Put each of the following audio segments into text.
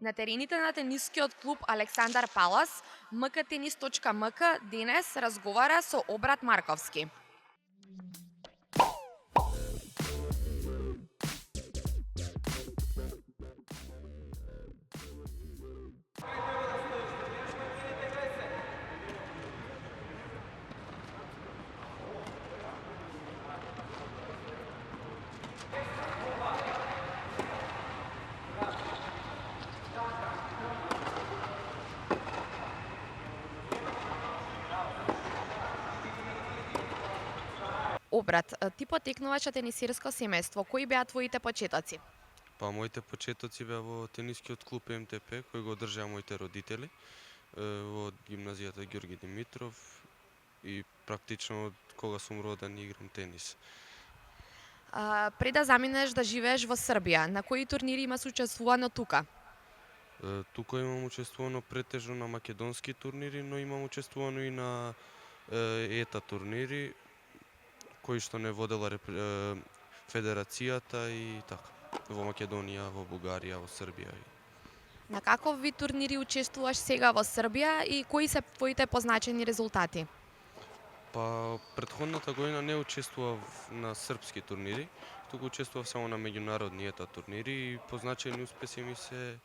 На терените на тенискиот клуб Александар Палас, mktenis.mk денес разговара со Обрат Марковски. Обрат, ти потекнуваш од тенисерско семејство. Кои беа твоите почетоци? Па моите почетоци беа во тенискиот клуб МТП кој го држаа моите родители во гимназијата Ѓорги Димитров и практично од кога сум роден играм тенис. Пред да заминеш да живееш во Србија, на кои турнири имаш учествувано тука? Тука имам учествувано претежно на македонски турнири, но имам учествувано и на ета турнири кои што не водела федерацијата и така, во Македонија, во Бугарија, во Србија. На каков вид турнири учествуваш сега во Србија и кои се твоите позначени резултати? Па претходната година не учествував на српски турнири, туку учествував само на меѓународни ета турнири и позначени успеси ми се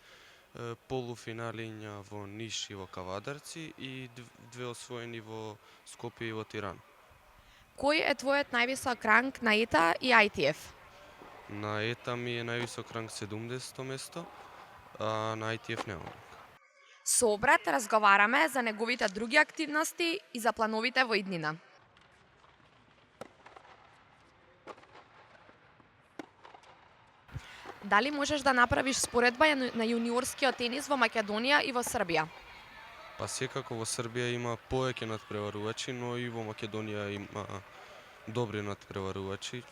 полуфиналиња во Ниш и во Кавадарци и две освоени во Скопје и во Тиран. Кој е твојот највисок ранг на ета и ITF? На ета ми е највисок ранг 70 место, а на ITF немам ранг. Со Обрат разговараме за неговите други активности и за плановите во иднина. Дали можеш да направиш споредба на јуниорскиот тенис во Македонија и во Србија? Па секако во Србија има повеќе надпреварувачи, но и во Македонија има добри надпреварувачи.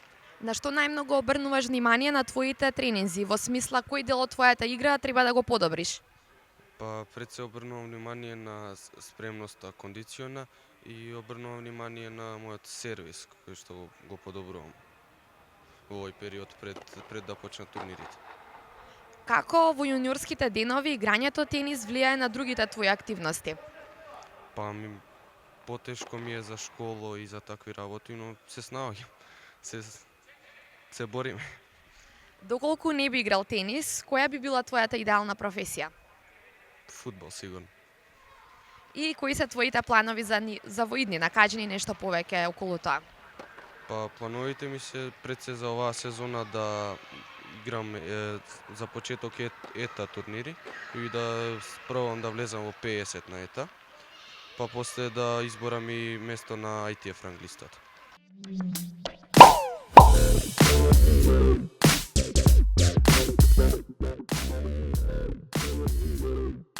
На што најмногу обрнуваш внимание на твоите тренинзи, во смисла кој дел од твојата игра треба да го подобриш? Па пред се обрнувам внимание на спремноста кондициона и обрнувам внимание на мојот сервис кој што го подобрувам во овој период пред да почнат турнирите. Како во јуниорските денови играњето тенис влијае на другите твои активности? Па потешко ми е за школо и за такви работи, но се снаоѓам. Се бориме. Доколку не би играл тенис, која би била твојата идеална професија? Фудбал сигурно. И кои се твоите планови за во иднина? Кажи ни нешто повеќе околу тоа. Па плановите ми се пред се за оваа сезона да играм за почеток ета турнири и да пробам да влезам во 50 на ета, па после да изборам и место на ITF ранглистата.